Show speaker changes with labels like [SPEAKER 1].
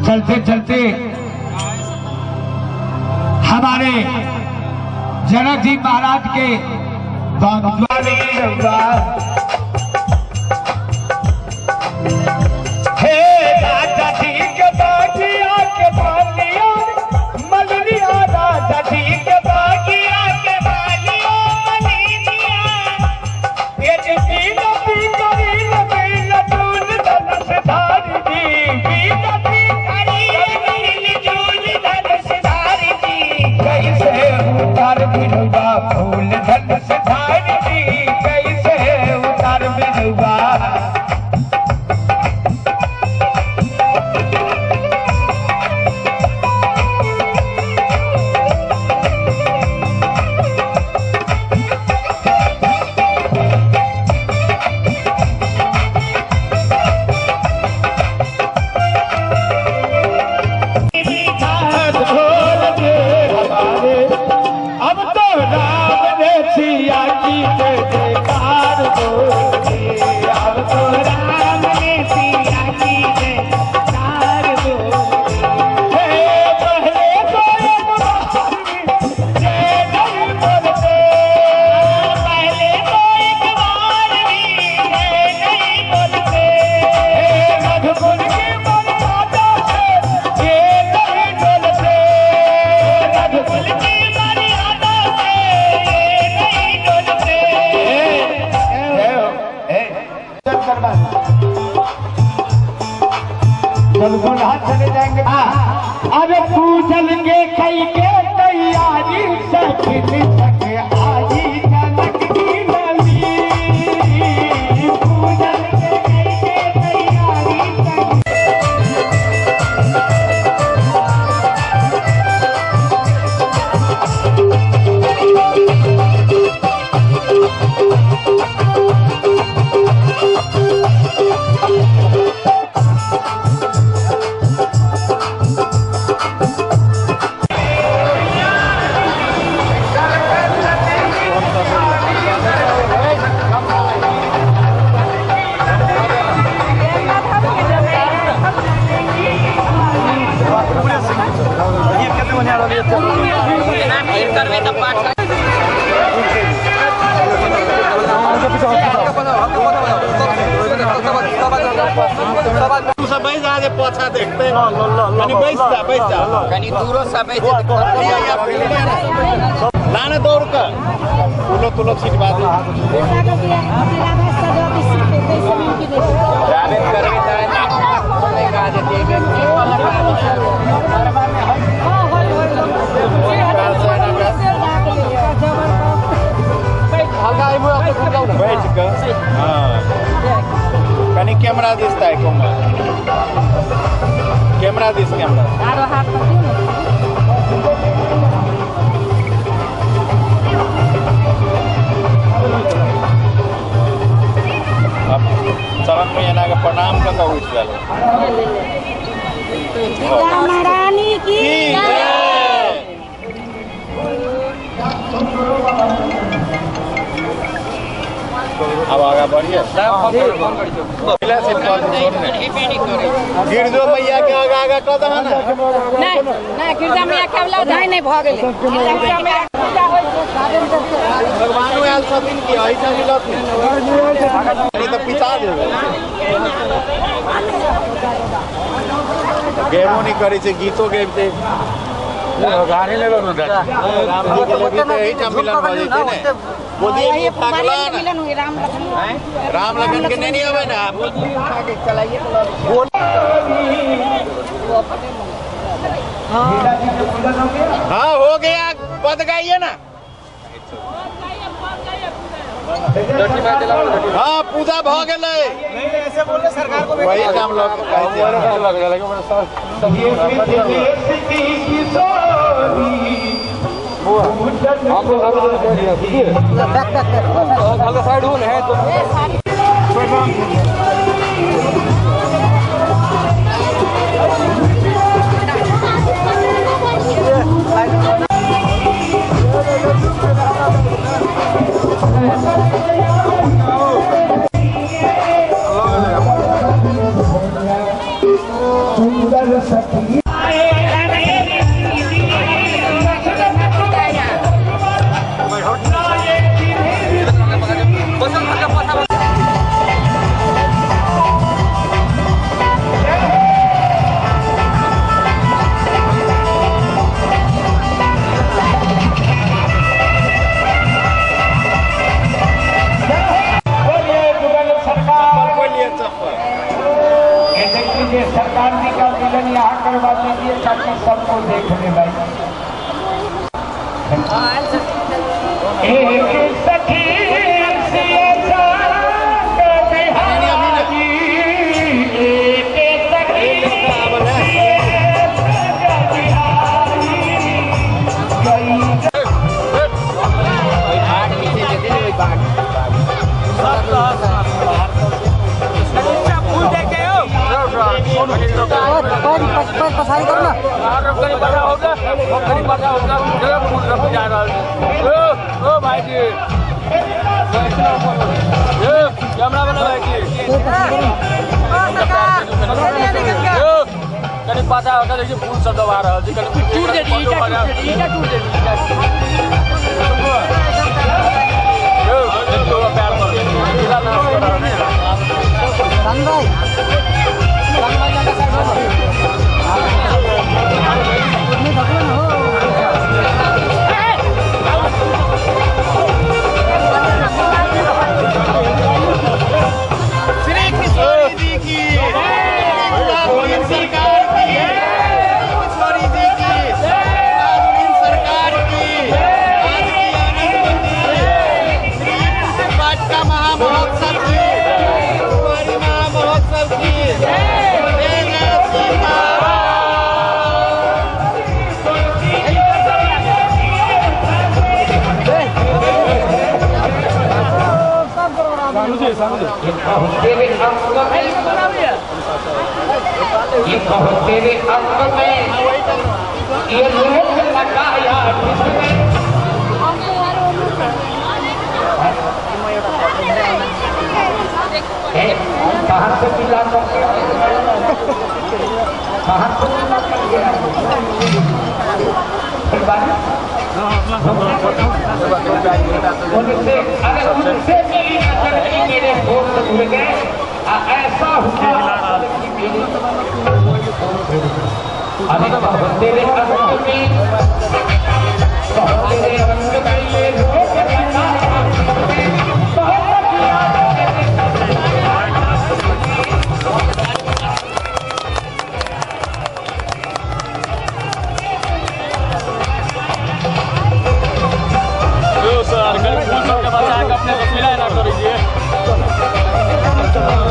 [SPEAKER 1] चलते चलते हमारे जनक जी महाराज के हे राजा जी के बागिया के बालिया मलरिया, राजा जी के बागिया के बालिया मलरिया, ये बीन बीन बीन जून धनुष धारी जी, बीन बीन जून धनुष धारी जी, कैसे उतार बिनुआ फूल धनुष धारी जी, कैसे उतार बिनुआ। चले जाएंगे। अरे पूजलेंगे कई के तैयारी सखी सके आजी जनक की नली, पूजलेंगे कई के तैयारी पछा देखते लाने दौड़ का तुलो तुलो सीट बात कहीं कैमरा दिसता है कैमरा दिस कैमरा अब चरण में यहाँ का प्रणाम का महारानी की अब आगे बढ़िए गिरजो मैया के आगे आगे कह दे ना गिरजा मैया के वाला धाई नहीं भ गेलै भगवान आयल छथिन कि ऐसा मिलत नहीं तो पिता देबे गेमो नहीं करै छै गीतो गेबते गाड़ी ले लो राम जी के लगे तो यही सम्मेलन भ जैते ने बोलिए राम लखन के नहीं आवे ना चलाइए हाँ हो गया पद गाइए ना हाँ पूजा भ गेलै ऐसे बोले सरकार को वही काम लोग साइड हो है तो
[SPEAKER 2] सुंदर सखी सरकार जी का मिलन यहाँ करवा दीजिए ताकि सबको देखने लगे। एक सखी
[SPEAKER 3] पसारी करना
[SPEAKER 1] भाई जी कैमरा वाला भाई जी कहीं पता होता देखिए फूल सब दबा रहा है टूट दे तेरे अंग में ये रोग लगाया कहाँ से मिला कहाँ से उनसे मेरे होश उड़ गए ऐसा हुआ तेरे अंग में ये रोग